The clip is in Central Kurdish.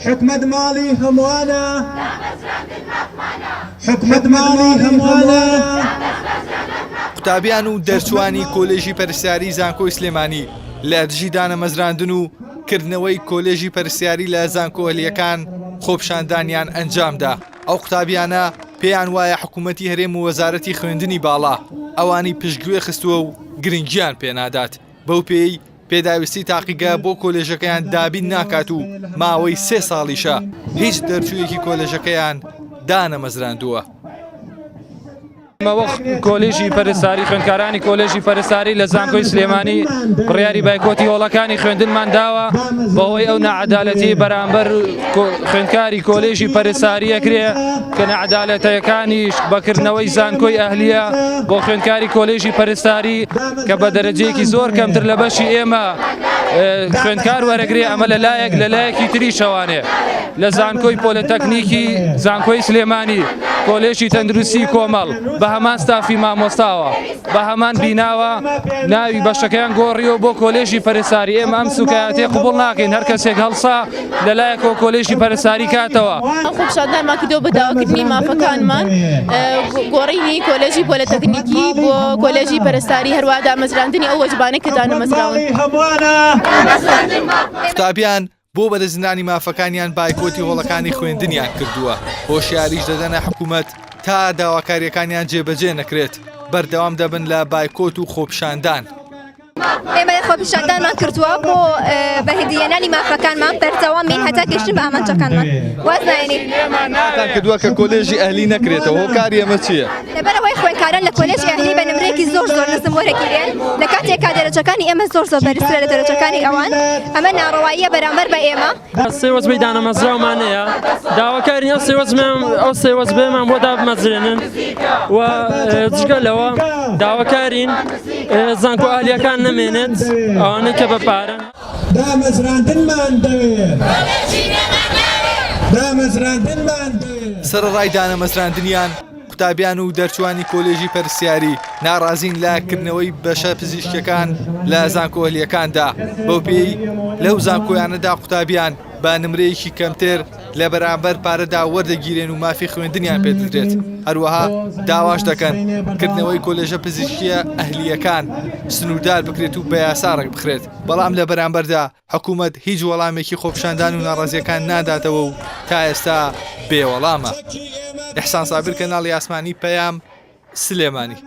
حكمت ماڵی هەمووانە حكمت ماڵی هەمووانە. قوتابیان و دەرچوانی کۆلێژی پەرستیاری زانکۆی سلێمانی لە دژی دانەمەزراندن و کردنەوەی کۆلێژی پەرستیاری لە زانکۆ هەلیەکان خۆپشاندانیان ئەنجامدا. ئەو قوتابیانە پێیان وایە حکوومەتی هەرێم و وەزارەتی خوێندنی باڵا ئەوانی پشتگوێ خستووە و گرنگیان پێنادات. بەو پێی پێداویستی تاقیگە بۆ کۆلێژەکەیان دابین ناکات و ماوەی 3 ساڵیشە هیچ دەرچوویەکی کۆلێژەکەیان دانەمەزراندووە. وەخت کۆلێژی پەرستاری خوێندکارانی کۆلێژی پەرستاری لە زانکۆی سلێمانی بڕیاری بایکۆتی هۆڵەکانی خوێندنمان داوە بەهۆی ئەو نەعەدالەتی بەرامبەر خوێندکاری کۆلێژی پەرستاری ئەکرێ کە نەعەدالەتیەکانیش بەکردنەوەی زانکۆی ئەهلیە بۆ خوێندکاری کۆلێژی پەرستاری کە بە دەرەجەیەکی زۆر کەمتر لە بەشی ئێمە خوێندکار وەرەگرێ ئەمە لە لایەکی تری شەوانێ لە زانکۆی پۆلتەکنیکی زانکۆی سلێمانی کۆلێژی تەندروستی کۆمەڵ بە هەمان ستافی مامۆستاوە بە هەمان بیناوە ناوی بەشەکەیان گۆڕیەوە بۆ کۆلێژی پەرستاری. ئێمە ئەم سوکایەتێ قبوڵ ناکەین هەر کەسێک هەڵسا لەلایەکەوە کۆلێژی پەرستاری کاتەوە. خۆپشاندانمان کردەوە بە داواکردنی مافەکانمان گۆڕینی کۆلێژی پۆلتەکنیکی بۆ کۆلێژی پەرستاری هەروە دامەزراندنی ئەو وەجبانەی کە دانەمەزراون. قوتابیان بۆ بەدەستهێنانی مافەکانیان بایکۆتی هۆڵەکانی خوێندنیان کردووە. هۆشیاریش دەدەنە حکوومەت تا داواکاریەکانیان جێبەجێ نەکرێت بەردەوام دەبن لە بایکۆت و خۆپشاندان. ئێمە خۆپیشاندانمان کردووە بۆ بەهێدیێنانی مافەکانمان بەردەوامین هەتا گەشتن بە ئامانجەکانمان واز ناێنی کردووە کە کۆلێژی ئەهلی نەکرێتەوە. هۆکاری ئەمە چییە؟ لەبەرەوەی خوێندکاران لە کۆلێژی ئەهلی بە نمرەیەکی زۆر نزم وەرەگیرێن لە کاتێکا دەرەجەکانی ئێمە زۆر بەرزترە لە دەرەجەکانی ئەوان. ئەمە ناڕەواییە بەرامبەر بە ئێمە. سێوەزبەی دانەمەزراومانەیە داواکارین ئەو سێوەزبێمان بۆ دابمەزرێنن و جگە لەوە داواکارین زانکۆ ئالیەکان نەمێنێت ئەوانەی کە بەپارن. دامەزراندنمان دەوێت دامەزراندنمان دەوێت. سەرڕای دانەمەزراندنیان قوتابیان و دەرچوانی کۆلێژی پەرستیاری ناڕازین لاکردنەوەی بەشە پزیشکەکان لە زانکۆ هەلیەکاندا. بەو پێی لەو زانکۆیانەدا قوتابیان با نمرەیەکی کەمتر لە بەرامبەر پارەدا وەردەگیرێن و مافی خوێندنیان پێدرێت. هەروەها داواش دەکەن کردنەوەی کۆلێژە پزیشکیە ئەهلیەکان سنووردار بکرێت و بە یاساڕێک بخرێت. بەڵام لە بەرامبەردا حکوومەت هیچ وەڵامێکی خۆپشاندان و ناڕازیەکان ناداتەوە و تا ئێستا بێوەڵامە. ئیحسان سابر کەناڵی ئاسمانی پەیام سلێمانی.